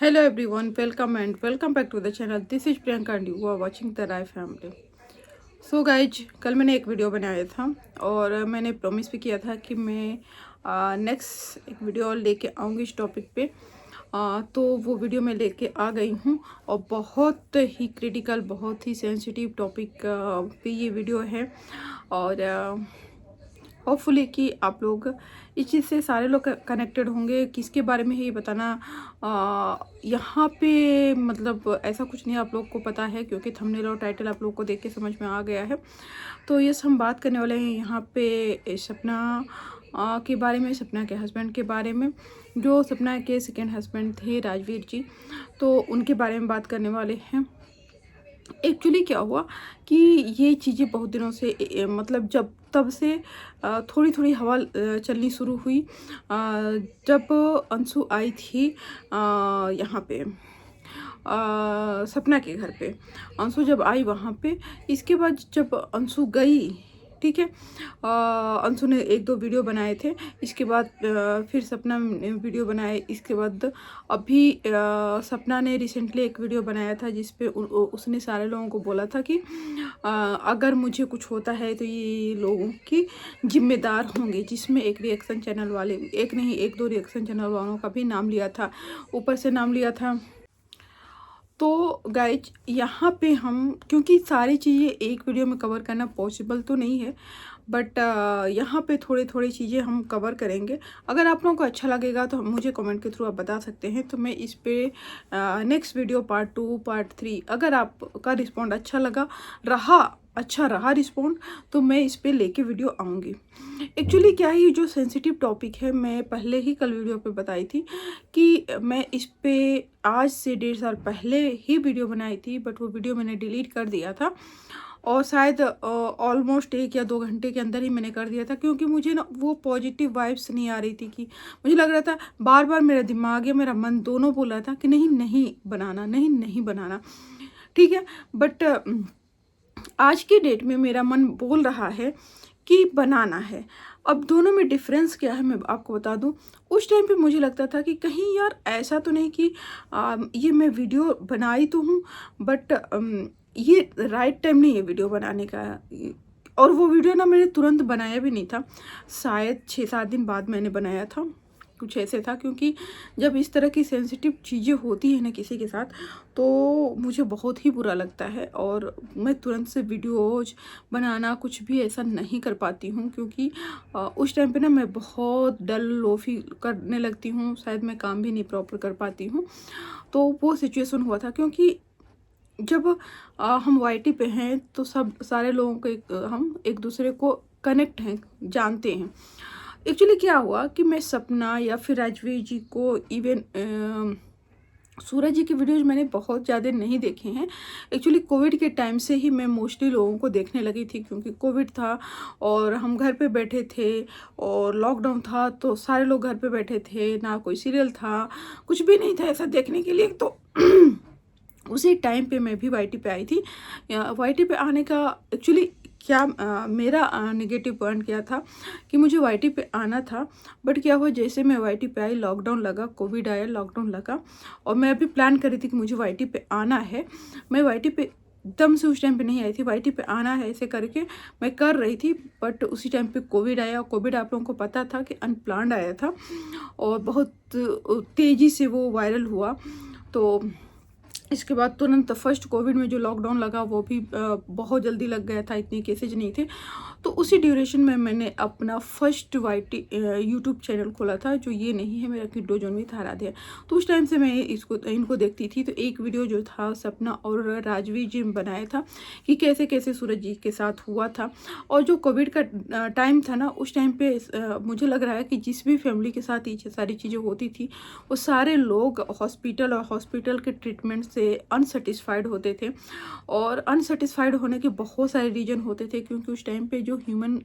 Hello everyone, welcome and welcome back to the channel. This is Priyanka and you are watching the Rai family. So guys कल मैंने एक video बनाया था और मैंने promise भी किया था कि मैं नेक्स्ट एक वीडियो लेके आऊँगी इस टॉपिक पे। तो वो वीडियो मैं लेके आ गई हूँ और बहुत ही क्रिटिकल, बहुत ही सेंसिटिव टॉपिक पे ये वीडियो है। और होपफुली कि आप लोग इस चीज़ से सारे लोग कनेक्टेड होंगे। किसके बारे में है ये बताना यहाँ पे मतलब ऐसा कुछ नहीं आप लोग को पता है, क्योंकि थंबनेल और टाइटल आप लोग को देख के समझ में आ गया है। तो ये हम बात करने वाले हैं यहाँ पे सपना के बारे में, सपना के हस्बैंड के बारे में, जो सपना के सेकेंड हस्बैंड थे राजवीर जी, तो उनके बारे में बात करने वाले हैं। एक्चुअली क्या हुआ कि ये चीज़ें बहुत दिनों से मतलब जब तब से थोड़ी थोड़ी हवा चलनी शुरू हुई जब अंशु आई थी यहाँ पे सपना के घर पे। अंशु जब आई वहाँ पे, इसके बाद जब अंशु गई, ठीक है, अंशु ने एक दो वीडियो बनाए थे। इसके बाद फिर सपना ने वीडियो बनाए। इसके बाद अभी सपना ने रिसेंटली एक वीडियो बनाया था जिस पे उसने सारे लोगों को बोला था कि अगर मुझे कुछ होता है तो ये लोगों की जिम्मेदार होंगे, जिसमें एक रिएक्शन चैनल वाले, एक नहीं एक दो रिएक्शन चैनल वालों का भी नाम लिया था, ऊपर से नाम लिया था। तो गाइज यहाँ पे हम, क्योंकि सारी चीज़ें एक वीडियो में कवर करना पॉसिबल तो नहीं है, बट यहाँ पे थोड़ी थोड़ी चीज़ें हम कवर करेंगे। अगर आप लोगों को अच्छा लगेगा तो मुझे कमेंट के थ्रू आप बता सकते हैं, तो मैं इस पे नेक्स्ट वीडियो पार्ट 2 पार्ट 3, अगर आपका रिस्पॉन्ड अच्छा रहा रिस्पॉन्ड, तो मैं इस पे लेके वीडियो आऊँगी। एक्चुअली क्या है, ये जो सेंसिटिव टॉपिक है, मैं पहले ही कल वीडियो पे बताई थी कि मैं इस पे आज से 1.5 साल पहले ही वीडियो बनाई थी, बट वो वीडियो मैंने डिलीट कर दिया था और शायद ऑलमोस्ट 1 या 2 घंटे के अंदर ही मैंने कर दिया था, क्योंकि मुझे ना वो पॉजिटिव वाइब्स नहीं आ रही थी। कि मुझे लग रहा था, बार बार मेरा दिमाग या मेरा मन दोनों बोल रहा था कि नहीं नहीं बनाना, नहीं नहीं बनाना, ठीक है। बट आज की डेट में मेरा मन बोल रहा है कि बनाना है। अब दोनों में डिफरेंस क्या है मैं आपको बता दूं। उस टाइम पे मुझे लगता था कि कहीं यार ऐसा तो नहीं कि ये मैं वीडियो बनाई तो हूँ, बट ये राइट टाइम नहीं है वीडियो बनाने का। और वो वीडियो ना मैंने तुरंत बनाया भी नहीं था, शायद 6-7 दिन बाद मैंने बनाया था, कुछ ऐसे था। क्योंकि जब इस तरह की सेंसिटिव चीज़ें होती हैं ना किसी के साथ, तो मुझे बहुत ही बुरा लगता है और मैं तुरंत से वीडियोज बनाना कुछ भी ऐसा नहीं कर पाती हूँ। क्योंकि उस टाइम पे ना मैं बहुत डल लो फील करने लगती हूँ, शायद मैं काम भी नहीं प्रॉपर कर पाती हूँ। तो वो सिचुएशन हुआ था, क्योंकि जब हम वाईटी पे हैं तो सब सारे लोगों को हम एक दूसरे को कनेक्ट हैं, जानते हैं। एक्चुअली क्या हुआ कि मैं सपना या फिर राजवीर जी को, इवन सूरज जी की वीडियोज मैंने बहुत ज़्यादा नहीं देखे हैं। एक्चुअली कोविड के टाइम से ही मैं मोस्टली लोगों को देखने लगी थी, क्योंकि कोविड था और हम घर पे बैठे थे और लॉकडाउन था, तो सारे लोग घर पे बैठे थे, ना कोई सीरियल था, कुछ भी नहीं था ऐसा देखने के लिए। तो उसी टाइम पे मैं भी वाईटी पे आई थी। वाईटी पे आने का एक्चुअली क्या मेरा नेगेटिव पॉइंट क्या था कि मुझे वाईटी पे आना था, बट क्या हुआ, जैसे मैं वाईटी पे आई लॉकडाउन लगा, कोविड आया, लॉकडाउन लगा, और मैं अभी प्लान करी थी कि मुझे वाईटी पे आना है। मैं वाईटी पे एकदम से उस टाइम पे नहीं आई थी, वाईटी पे आना है ऐसे करके मैं कर रही थी, बट उसी टाइम पे कोविड आया। कोविड आप लोगों को पता था कि अनप्लान्ड आया था और बहुत तेज़ी से वो वायरल हुआ। तो इसके बाद तुरंत फर्स्ट कोविड में जो लॉकडाउन लगा वो भी बहुत जल्दी लग गया था, इतने केसेज नहीं थे। तो उसी ड्यूरेशन में मैंने अपना फर्स्ट वाईटी यूट्यूब चैनल खोला था, जो ये नहीं है मेरा, किड्डो जोन में था आराध्या। तो उस टाइम से मैं इनको देखती थी। तो एक वीडियो जो था सपना और राजवीर जी ने बनाया था कि कैसे कैसे सूरज जी के साथ हुआ था। और जो कोविड का टाइम था ना, उस टाइम पे मुझे लग रहा है कि जिस भी फैमिली के साथ ये सारी चीज़ें होती थी, वो सारे लोग हॉस्पिटल और हॉस्पिटल के ट्रीटमेंट से अनसेटिस्फाइड होते थे। और अनसेटिस्फाइड होने के बहुत सारे रीजन होते थे, क्योंकि उस टाइम पे जो ह्यूमन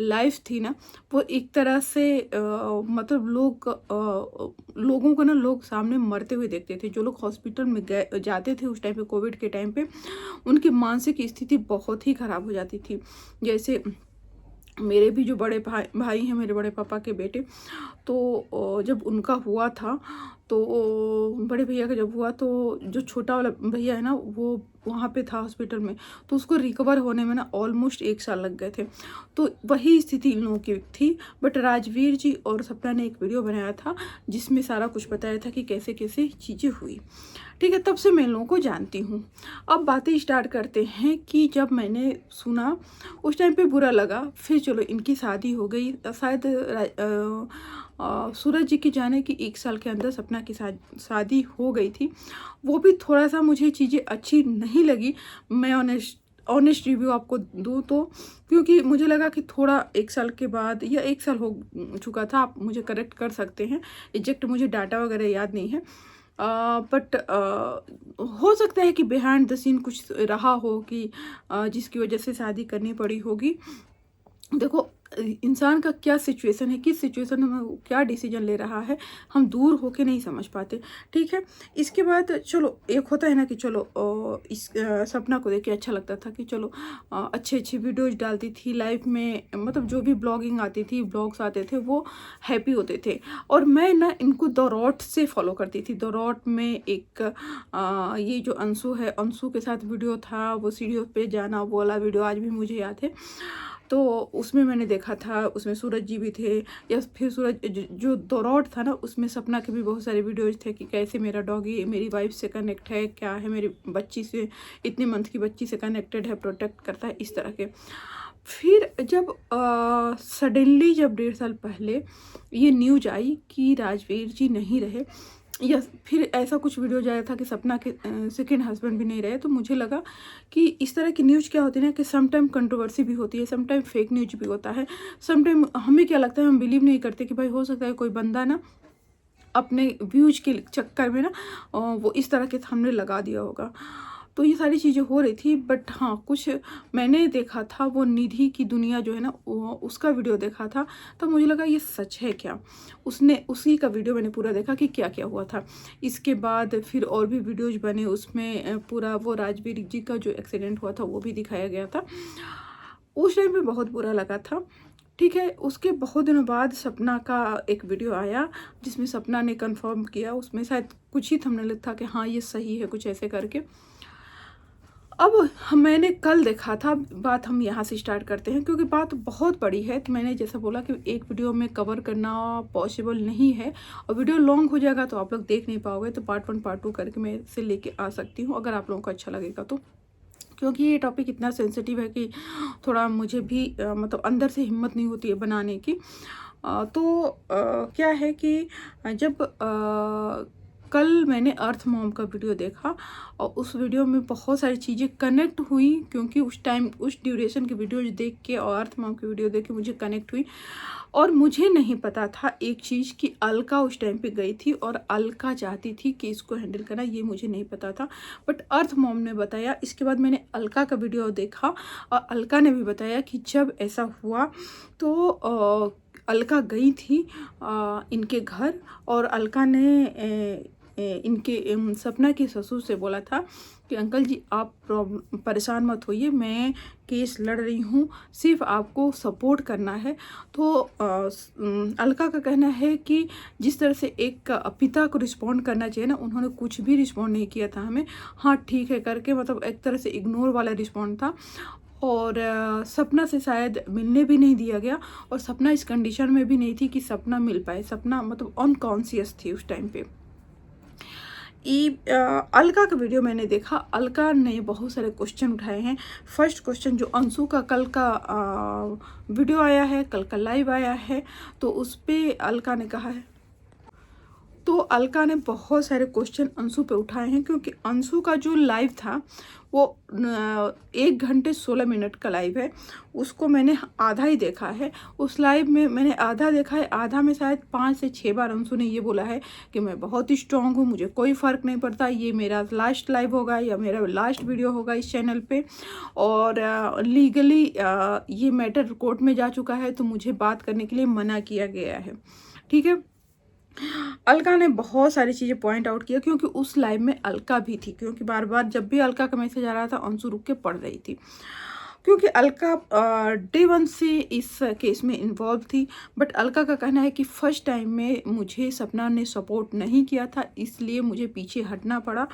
लाइफ थी ना, वो एक तरह से मतलब लोगों को ना लोग सामने मरते हुए देखते थे। जो लोग हॉस्पिटल में जाते थे उस टाइम पे, कोविड के टाइम पे, उनकी मानसिक स्थिति बहुत ही ख़राब हो जाती थी। जैसे मेरे भी जो बड़े भाई हैं, मेरे बड़े पापा के बेटे, तो जब उनका हुआ था तो बड़े भैया का जब हुआ तो जो छोटा वाला भैया है ना वो वहाँ पे था हॉस्पिटल में, तो उसको रिकवर होने में ना ऑलमोस्ट 1 साल लग गए थे। तो वही स्थिति इन लोगों की थी। बट राजवीर जी और सपना ने एक वीडियो बनाया था जिसमें सारा कुछ बताया था कि कैसे कैसे चीज़ें हुई। ठीक है, तब से मैं इन लोगों को जानती हूँ। अब बातें स्टार्ट करते हैं कि जब मैंने सुना उस टाइम पे बुरा लगा, फिर चलो इनकी शादी हो गई। शायद सूरज जी की जाने की 1 साल के अंदर सपना की शादी हो गई थी। वो भी थोड़ा सा मुझे चीज़ें अच्छी नहीं लगी, मैं ऑनेस्ट रिव्यू आपको दूँ तो, क्योंकि मुझे लगा कि थोड़ा 1 साल के बाद या 1 साल हो चुका था, आप मुझे करेक्ट कर सकते हैं, एग्जैक्ट मुझे डाटा वगैरह याद नहीं है। बट हो सकता है कि बिहाइंड द सीन कुछ रहा हो कि जिसकी वजह से शादी करनी पड़ी होगी। देखो इंसान का क्या सिचुएशन है, किस सिचुएशन में वो क्या डिसीजन ले रहा है, हम दूर होके नहीं समझ पाते। ठीक है, इसके बाद चलो एक होता है ना कि चलो इस सपना को देख के अच्छा लगता था कि चलो अच्छे अच्छे वीडियोज डालती थी लाइफ में, मतलब जो भी ब्लॉगिंग आती थी, ब्लॉग्स आते थे, वो हैप्पी होते थे। और मैं ना इनको दौरौट से फॉलो करती थी। दौरौट में एक ये जो अंशु है, अंशु के साथ वीडियो था, वो सीढ़ियों पे जाना, वो वाला वीडियो आज भी मुझे याद है। तो उसमें मैंने देखा था, उसमें सूरज जी भी थे, या फिर सूरज जो दौरौट था ना, उसमें सपना के भी बहुत सारे वीडियोज थे कि कैसे मेरा डॉगी मेरी वाइफ से कनेक्ट है, क्या है, मेरी बच्ची से, इतने मंथ की बच्ची से कनेक्टेड है, प्रोटेक्ट करता है, इस तरह के। फिर जब सडनली जब 1.5 साल पहले ये न्यूज आई कि राजवीर जी नहीं रहे, या फिर ऐसा कुछ वीडियो आया था कि सपना के सेकंड हस्बैंड भी नहीं रहे, तो मुझे लगा कि इस तरह की न्यूज़ क्या होती है ना कि सम टाइम कंट्रोवर्सी भी होती है, सम टाइम फेक न्यूज भी होता है, सम टाइम हमें क्या लगता है, हम बिलीव नहीं करते कि भाई हो सकता है कोई बंदा ना अपने व्यूज के चक्कर में ना वो इस तरह के थंबनेल लगा दिया होगा। तो ये सारी चीज़ें हो रही थी। बट हाँ, कुछ मैंने देखा था, वो निधि की दुनिया जो है ना, उसका वीडियो देखा था, तो मुझे लगा ये सच है क्या। उसने उसी का वीडियो मैंने पूरा देखा कि क्या क्या हुआ था। इसके बाद फिर और भी वीडियोज बने, उसमें पूरा वो राजवीर जी का जो एक्सीडेंट हुआ था वो भी दिखाया गया था। उस टाइम पे बहुत बुरा लगा था। ठीक है, उसके बहुत दिनों बाद सपना का एक वीडियो आया जिसमें सपना ने कंफर्म किया, उसमें शायद कुछ ही थंबनेल था कि हाँ ये सही है, कुछ ऐसे करके। अब मैंने कल देखा था, बात हम यहाँ से स्टार्ट करते हैं क्योंकि बात बहुत बड़ी है। तो मैंने जैसा बोला कि एक वीडियो में कवर करना पॉसिबल नहीं है और वीडियो लॉन्ग हो जाएगा तो आप लोग देख नहीं पाओगे, तो पार्ट 1 पार्ट 2 करके मैं इसे लेके आ सकती हूँ अगर आप लोगों को अच्छा लगेगा तो। क्योंकि ये टॉपिक इतना सेंसिटिव है कि थोड़ा मुझे भी मतलब अंदर से हिम्मत नहीं होती है बनाने की। क्या है कि जब कल मैंने अर्थ मॉम का वीडियो देखा और उस वीडियो में बहुत सारी चीज़ें कनेक्ट हुई, क्योंकि उस टाइम उस ड्यूरेशन की वीडियो देख के और अर्थ मॉम की वीडियो देख के मुझे कनेक्ट हुई। और मुझे नहीं पता था एक चीज़ कि अलका उस टाइम पे गई थी और अलका चाहती थी कि इसको हैंडल करना, ये मुझे नहीं पता था। बट अर्थ मॉम ने बताया। इसके बाद मैंने अलका का वीडियो देखा और अलका ने भी बताया कि जब ऐसा हुआ तो अलका गई थी इनके घर, और अलका ने इनके सपना के ससुर से बोला था कि अंकल जी आप परेशान मत होइए, मैं केस लड़ रही हूँ, सिर्फ आपको सपोर्ट करना है। तो अलका का कहना है कि जिस तरह से एक पिता को रिस्पॉन्ड करना चाहिए ना, उन्होंने कुछ भी रिस्पॉन्ड नहीं किया था हमें, हाँ ठीक है करके, मतलब एक तरह से इग्नोर वाला रिस्पॉन्ड था। और सपना से शायद मिलने भी नहीं दिया गया, और सपना इस कंडीशन में भी नहीं थी कि सपना मिल पाए। सपना मतलब अनकॉन्शियस थी उस टाइम पे। अलका का वीडियो मैंने देखा, अलका ने बहुत सारे क्वेश्चन उठाए हैं। फर्स्ट क्वेश्चन जो अंशु का कल का वीडियो आया है, कल का लाइव आया है, तो उस पर अलका ने कहा है, तो अलका ने बहुत सारे क्वेश्चन अंशु पे उठाए हैं, क्योंकि अंशु का जो लाइव था वो 1 घंटे 16 मिनट का लाइव है। उसको मैंने आधा ही देखा है। उस लाइव में मैंने आधा देखा है, आधा में शायद 5 से 6 बार अंशु ने ये बोला है कि मैं बहुत ही स्ट्रॉन्ग हूँ, मुझे कोई फ़र्क नहीं पड़ता, ये मेरा लास्ट लाइव होगा या मेरा लास्ट वीडियो होगा इस चैनल पे, और लीगली ये मैटर कोर्ट में जा चुका है, तो मुझे बात करने के लिए मना किया गया है। ठीक है, अलका ने बहुत सारी चीज़ें पॉइंट आउट किया, क्योंकि उस लाइव में अलका भी थी, क्योंकि बार बार जब भी अलका का मैसेज आ रहा था अंशु रुक के पढ़ रही थी। क्योंकि अलका डे वन से इस केस में इन्वॉल्व थी। बट अलका का कहना है कि फर्स्ट टाइम में मुझे सपना ने सपोर्ट नहीं किया था, इसलिए मुझे पीछे हटना पड़ा।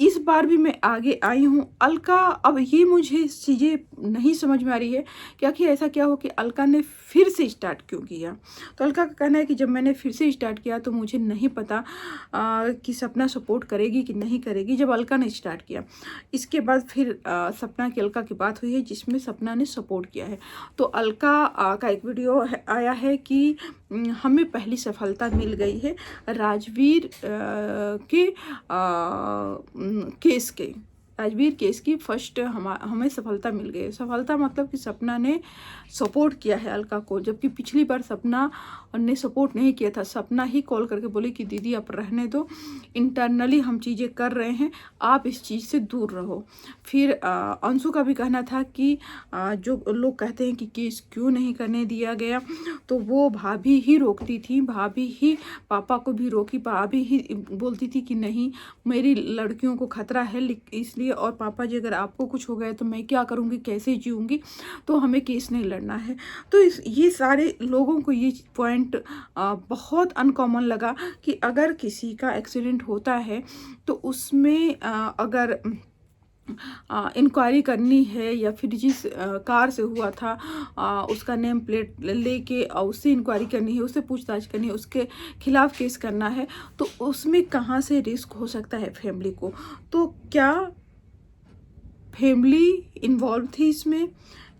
इस बार भी मैं आगे आई हूँ। अलका, अब ये मुझे चीज़ें नहीं समझ में आ रही है कि आखिर ऐसा क्या हो कि अलका ने फिर से स्टार्ट क्यों किया। तो अलका का कहना है कि जब मैंने फिर से स्टार्ट किया तो मुझे नहीं पता कि सपना सपोर्ट करेगी कि नहीं करेगी। जब अलका ने स्टार्ट किया, इसके बाद फिर सपना की अलका की बात हुई है जिसमें सपना ने सपोर्ट किया है। तो अलका का एक वीडियो आया है कि हमें पहली सफलता मिल गई है राजवीर के केस के राजवीर केस की फर्स्ट हमें सफलता मिल गई है। सफलता मतलब कि सपना ने सपोर्ट किया है अलका को, जबकि पिछली बार सपना ने सपोर्ट नहीं किया था। सपना ही कॉल करके बोली कि दीदी आप रहने दो, इंटरनली हम चीज़ें कर रहे हैं, आप इस चीज़ से दूर रहो। फिर अंशु का भी कहना था कि जो लोग कहते हैं कि केस क्यों नहीं करने दिया गया, तो वो भाभी ही रोकती थी, भाभी ही पापा को भी रोकी, भाभी ही बोलती थी कि नहीं मेरी लड़कियों को खतरा है इसलिए, और पापा जी अगर आपको कुछ हो गया तो मैं क्या करूँगी, कैसे जीऊँगी, तो हमें केस नहीं लड़ना है। तो ये सारे लोगों को ये पॉइंट बहुत अनकॉमन लगा कि अगर किसी का एक्सीडेंट होता है तो उसमें अगर इंक्वायरी करनी है या फिर जिस कार से हुआ था उसका नेम प्लेट लेके उससे इंक्वायरी करनी है, उससे पूछताछ करनी है, उसके खिलाफ केस करना है, तो उसमें कहाँ से रिस्क हो सकता है फैमिली को। तो क्या फैमिली इन्वॉल्व थी इसमें,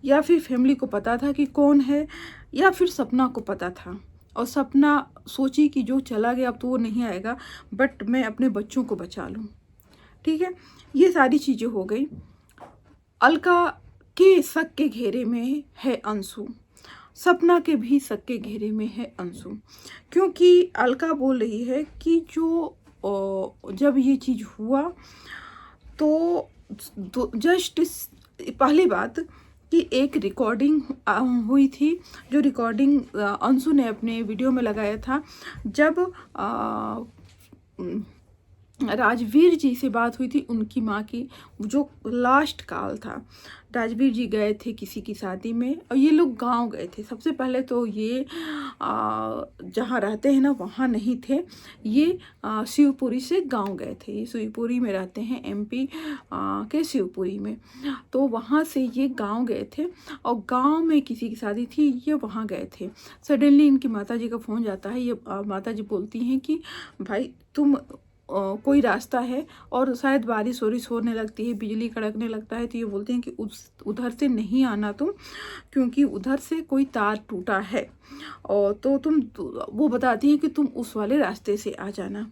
या फिर फैमिली को पता था कि कौन है, या फिर सपना को पता था और सपना सोची कि जो चला गया अब तो वो नहीं आएगा, बट मैं अपने बच्चों को बचा लूँ। ठीक है, ये सारी चीज़ें हो गई। अलका के शक के घेरे में है अंशु, सपना के भी शक के घेरे में है अंशु, क्योंकि अलका बोल रही है कि जो जब ये चीज़ हुआ तो जस्ट पहली बात कि एक रिकॉर्डिंग हुई थी, जो रिकॉर्डिंग अंशु ने अपने वीडियो में लगाया था। जब राजवीर जी से बात हुई थी उनकी माँ की, जो लास्ट कॉल था, राजवीर जी गए थे किसी की शादी में और ये लोग गांव गए थे। सबसे पहले तो ये जहाँ रहते हैं ना वहाँ नहीं थे, ये शिवपुरी से गांव गए थे। ये शिवपुरी में रहते हैं, एमपी के शिवपुरी में। तो वहाँ से ये गांव गए थे और गांव में किसी की शादी थी, ये वहाँ गए थे। सडनली इनकी माताजी का फ़ोन जाता है। ये माताजी बोलती हैं कि भाई तुम कोई रास्ता है, और शायद बारिश वारिश होने लगती है, बिजली कड़कने लगता है, तो ये बोलते हैं कि उधर से नहीं आना तुम, क्योंकि उधर से कोई तार टूटा है, और तो तुम वो बताती हैं कि तुम उस वाले रास्ते से आ जाना।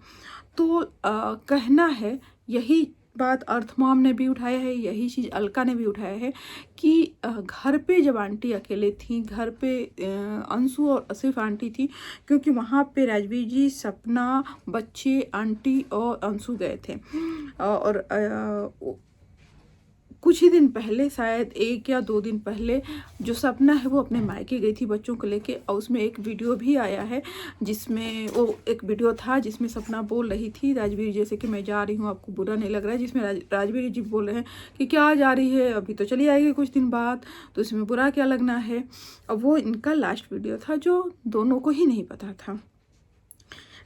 तो कहना है, यही बात अर्थ मॉम ने भी उठाया है, यही चीज़ अलका ने भी उठाया है कि घर पे जब आंटी अकेले थी, घर पे अंशु और सिर्फ आंटी थी, क्योंकि वहाँ पे राजवीर जी, सपना, बच्चे, आंटी और अंशु गए थे। और कुछ ही दिन पहले, शायद 1 या 2 दिन पहले, जो सपना है वो अपने मायके गई थी बच्चों को लेके, और उसमें एक वीडियो भी आया है जिसमें वो एक वीडियो था जिसमें सपना बोल रही थी राजवीर जैसे कि मैं जा रही हूँ, आपको बुरा नहीं लग रहा है, जिसमें राजवीर जी बोल रहे हैं कि क्या जा रही है, अभी तो चली आएगी कुछ दिन बाद, तो इसमें बुरा क्या लगना है। और वो इनका लास्ट वीडियो था जो दोनों को ही नहीं पता था।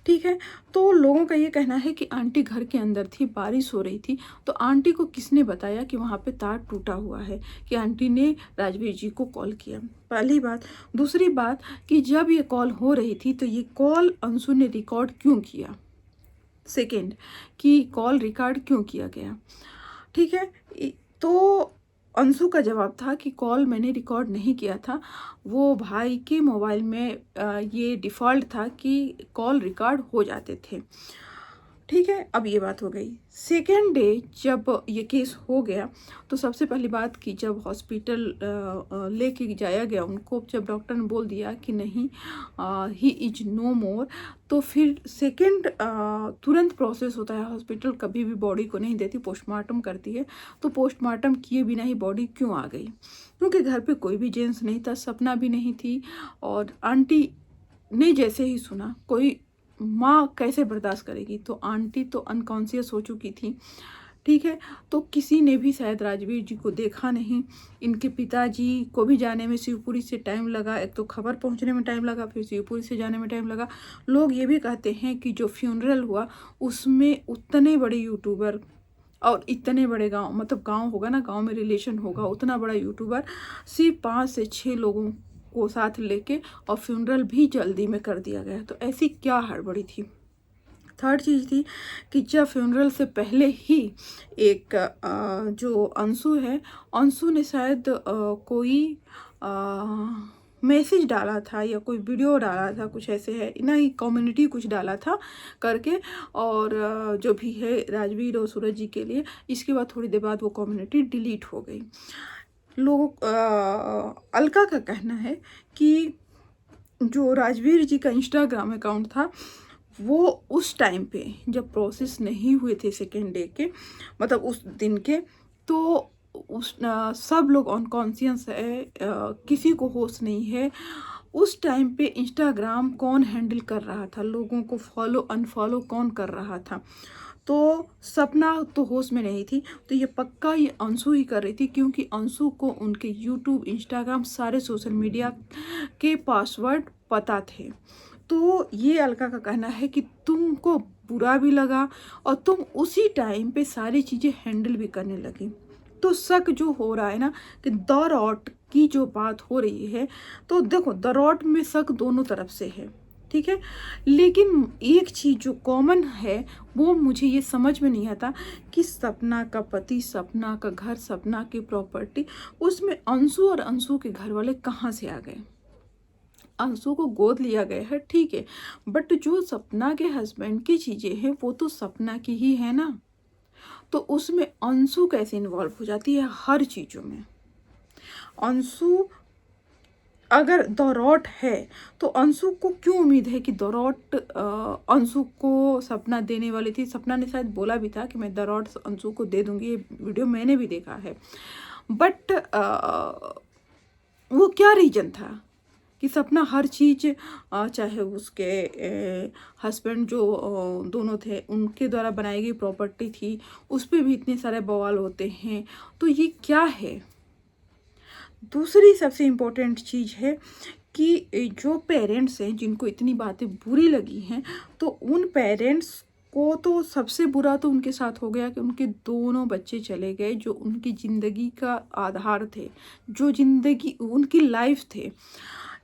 ठीक है, तो लोगों का ये कहना है कि आंटी घर के अंदर थी, बारिश हो रही थी, तो आंटी को किसने बताया कि वहाँ पे तार टूटा हुआ है, कि आंटी ने राजवीर जी को कॉल किया, पहली बात। दूसरी बात कि जब ये कॉल हो रही थी तो ये कॉल अंशु ने रिकॉर्ड क्यों किया, सेकेंड कि कॉल रिकॉर्ड क्यों किया गया। ठीक है, तो अंशु का जवाब था कि कॉल मैंने रिकॉर्ड नहीं किया था, वो भाई के मोबाइल में ये डिफ़ॉल्ट था कि कॉल रिकॉर्ड हो जाते थे। ठीक है, अब ये बात हो गई। सेकेंड डे जब ये केस हो गया तो सबसे पहली बात कि जब हॉस्पिटल लेके जाया गया उनको, जब डॉक्टर ने बोल दिया कि नहीं ही इज नो मोर, तो फिर सेकेंड तुरंत प्रोसेस होता है। हॉस्पिटल कभी भी बॉडी को नहीं देती, पोस्टमार्टम करती है। तो पोस्टमार्टम किए बिना ही बॉडी क्यों आ गई, क्योंकि घर पे कोई भी जेंट्स नहीं था, सपना भी नहीं थी, और आंटी ने जैसे ही सुना, कोई माँ कैसे बर्दाश्त करेगी, तो आंटी तो अनकॉन्शियस हो चुकी थी। ठीक है। तो किसी ने भी शायद राजवीर जी को देखा नहीं। इनके पिताजी को भी जाने में शिवपुरी से टाइम लगा, एक तो खबर पहुंचने में टाइम लगा, फिर शिवपुरी से जाने में टाइम लगा। लोग ये भी कहते हैं कि जो फ्यूनरल हुआ उसमें उतने बड़े यूट्यूबर और इतने बड़े गांव, मतलब गांव होगा ना, गांव में रिलेशन होगा, उतना बड़ा यूट्यूबर सिर्फ 5 से 6 लोगों को साथ लेके और फ्यूनरल भी जल्दी में कर दिया गया। तो ऐसी क्या हड़बड़ी थी। थर्ड चीज़ थी कि जब फ्यूनरल से पहले ही एक जो अंशु है, अंशु ने शायद कोई मैसेज डाला था या कोई वीडियो डाला था, कुछ ऐसे है ना, ही कम्युनिटी कुछ डाला था करके, और जो भी है राजवीर और सूरज जी के लिए। इसके बाद थोड़ी देर बाद वो कम्युनिटी डिलीट हो गई। लोग अलका का कहना है कि जो राजवीर जी का इंस्टाग्राम अकाउंट था वो उस टाइम पे जब प्रोसेस नहीं हुए थे सेकेंड डे के, मतलब उस दिन के, तो उस सब लोग अनकॉन्शियस है, किसी को होश नहीं है। उस टाइम पे इंस्टाग्राम कौन हैंडल कर रहा था, लोगों को फॉलो अनफॉलो कौन कर रहा था, तो सपना तो होश में नहीं थी। तो ये पक्का ये अंशु ही कर रही थी, क्योंकि अंशु को उनके यूट्यूब, इंस्टाग्राम, सारे सोशल मीडिया के पासवर्ड पता थे। तो ये अलका का कहना है कि तुमको बुरा भी लगा और तुम उसी टाइम पे सारी चीज़ें हैंडल भी करने लगी। तो शक जो हो रहा है ना कि दौरौट की जो बात हो रही है, तो देखो दौरौट में शक दोनों तरफ से है, ठीक है। लेकिन एक चीज़ जो कॉमन है वो मुझे ये समझ में नहीं आता कि सपना का पति, सपना का घर, सपना की प्रॉपर्टी, उसमें अंशु और अंशु के घर वाले कहाँ से आ गए। अंशु को गोद लिया गया है, ठीक है, बट जो सपना के हस्बैंड की चीज़ें हैं वो तो सपना की ही है ना। तो उसमें अंशु कैसे इन्वॉल्व हो जाती है हर चीज़ों में। अंशु अगर दौरौट है तो अंशु को क्यों उम्मीद है कि दौरौट अंशु को सपना देने वाली थी। सपना ने शायद बोला भी था कि मैं दौरौट अंशु को दे दूंगी, ये वीडियो मैंने भी देखा है। बट वो क्या रीजन था कि सपना हर चीज़, चाहे उसके हस्बैंड जो दोनों थे उनके द्वारा बनाई गई प्रॉपर्टी थी, उस पर भी इतने सारे बवाल होते हैं, तो ये क्या है। दूसरी सबसे इम्पोर्टेंट चीज़ है कि जो पेरेंट्स हैं जिनको इतनी बातें बुरी लगी हैं, तो उन पेरेंट्स को तो सबसे बुरा तो उनके साथ हो गया कि उनके दोनों बच्चे चले गए, जो उनकी ज़िंदगी का आधार थे, जो ज़िंदगी उनकी लाइफ थे।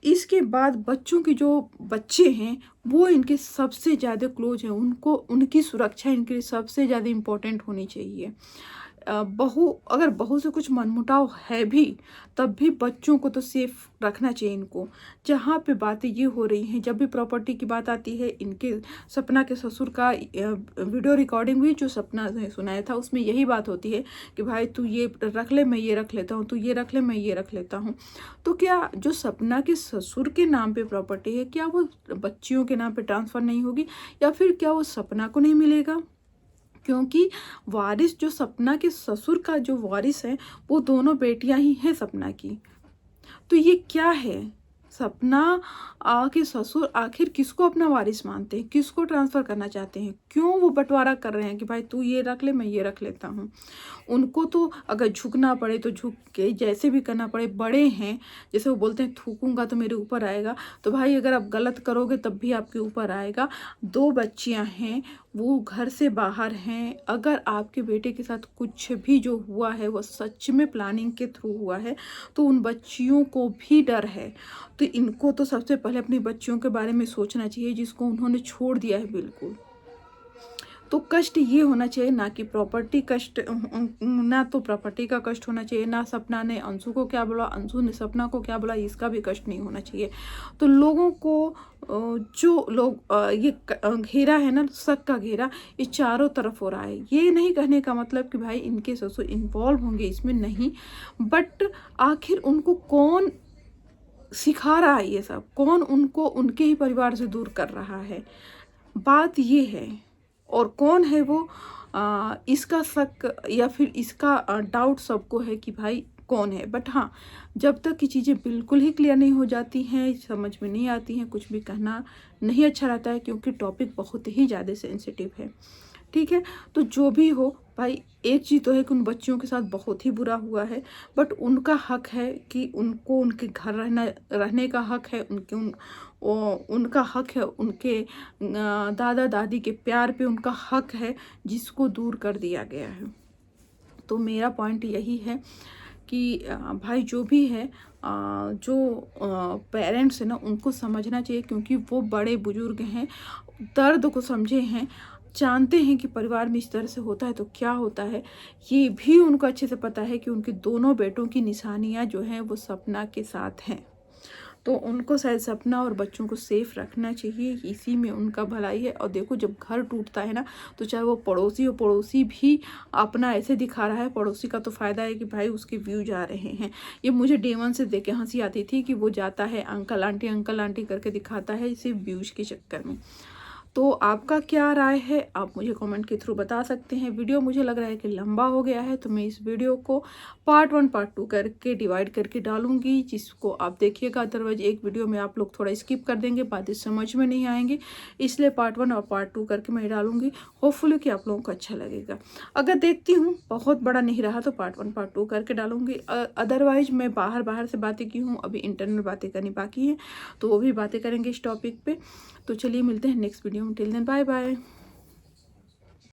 इसके बाद बच्चों के जो बच्चे हैं वो इनके सबसे ज़्यादा क्लोज हैं, उनको उनकी सुरक्षा इनके लिए सबसे ज़्यादा इम्पोर्टेंट होनी चाहिए। अगर बहू से कुछ मनमुटाव है भी, तब भी बच्चों को तो सेफ रखना चाहिए इनको। जहाँ पे बातें ये हो रही हैं, जब भी प्रॉपर्टी की बात आती है, इनके सपना के ससुर का वीडियो रिकॉर्डिंग भी जो सपना ने सुनाया था, उसमें यही बात होती है कि भाई तू ये रख ले, मैं ये रख लेता हूँ, तू ये रख ले, मैं ये रख लेता हूँ। तो क्या जो सपना के ससुर के नाम पे प्रॉपर्टी है, क्या वो बच्चियों के नाम पे ट्रांसफ़र नहीं होगी, या फिर क्या वो सपना को नहीं मिलेगा। क्योंकि वारिस जो सपना के ससुर का जो वारिस है वो दोनों बेटियां ही हैं सपना की। तो ये क्या है, सपना के ससुर आखिर किसको अपना वारिस मानते हैं, किसको ट्रांसफ़र करना चाहते हैं, क्यों वो बंटवारा कर रहे हैं कि भाई तू ये रख ले, मैं ये रख लेता हूँ। उनको तो अगर झुकना पड़े तो झुक के, जैसे भी करना पड़े, बड़े हैं, जैसे वो बोलते हैं थूकूंगा तो मेरे ऊपर आएगा, तो भाई अगर आप गलत करोगे तब भी आपके ऊपर आएगा। 2 बच्चियां हैं, वो घर से बाहर हैं, अगर आपके बेटे के साथ कुछ भी जो हुआ है वो सच में प्लानिंग के थ्रू हुआ है, तो उन बच्चियों को भी डर है। तो इनको तो सबसे पहले अपनी बच्चियों के बारे में सोचना चाहिए, जिसको उन्होंने छोड़ दिया है बिल्कुल। तो कष्ट ये होना चाहिए, ना कि प्रॉपर्टी कष्ट, ना तो प्रॉपर्टी का कष्ट होना चाहिए, ना सपना ने अंशु को क्या बोला, अंशु ने सपना को क्या बोला, इसका भी कष्ट नहीं होना चाहिए। तो लोगों को जो लोग ये घेरा है ना, शक का घेरा, ये चारों तरफ हो रहा है। ये नहीं कहने का मतलब कि भाई इनके ससुर इन्वॉल्व होंगे इसमें, नहीं, बट आखिर उनको कौन सिखा रहा है ये सब, कौन उनको उनके ही परिवार से दूर कर रहा है, बात ये है। और कौन है वो, इसका शक या फिर इसका डाउट सबको है कि भाई कौन है। बट हाँ, जब तक कि चीज़ें बिल्कुल ही क्लियर नहीं हो जाती हैं, समझ में नहीं आती हैं, कुछ भी कहना नहीं अच्छा रहता है, क्योंकि टॉपिक बहुत ही ज़्यादा सेंसिटिव है, ठीक है। तो जो भी हो, भाई एक चीज़ तो है कि उन बच्चियों के साथ बहुत ही बुरा हुआ है, बट उनका हक है कि उनको उनके घर रहने का हक है, उनका हक है, उनके दादा दादी के प्यार पे उनका हक है, जिसको दूर कर दिया गया है। तो मेरा पॉइंट यही है कि भाई जो भी है, जो पेरेंट्स है ना, उनको समझना चाहिए, क्योंकि वो बड़े बुजुर्ग हैं, दर्द को समझे हैं, जानते हैं कि परिवार में इस तरह से होता है तो क्या होता है। ये भी उनको अच्छे से पता है कि उनके दोनों बेटों की निशानियां जो हैं वो सपना के साथ हैं। तो उनको शायद सपना और बच्चों को सेफ रखना चाहिए, इसी में उनका भलाई है। और देखो, जब घर टूटता है ना, तो चाहे वो पड़ोसी हो, पड़ोसी भी अपना ऐसे दिखा रहा है, पड़ोसी का तो फ़ायदा है कि भाई उसके व्यूज आ रहे हैं। ये मुझे डे वन से देख के हंसी आती थी कि वो जाता है अंकल आंटी करके दिखाता है सिर्फ व्यूज के चक्कर में। तो आपका क्या राय है, आप मुझे कमेंट के थ्रू बता सकते हैं। वीडियो मुझे लग रहा है कि लंबा हो गया है, तो मैं इस वीडियो को पार्ट 1 पार्ट 2 करके डिवाइड करके डालूंगी, जिसको आप देखिएगा। अदरवाइज एक वीडियो में आप लोग थोड़ा स्किप कर देंगे, बातें समझ में नहीं आएंगी, इसलिए पार्ट 1 और पार्ट 2 करके मैं डालूंगी। होपफुली कि आप लोगों को अच्छा लगेगा। अगर देखती हूँ बहुत बड़ा नहीं रहा तो पार्ट 1 पार्ट 2 करके डालूंगी। अदरवाइज मैं बाहर से बातें की हूँ, अभी इंटरनल बातें करनी बाकी हैं, तो वो भी बातें करेंगे इस टॉपिक पे। तो चलिए मिलते हैं नेक्स्ट वीडियो में। Till then bye bye.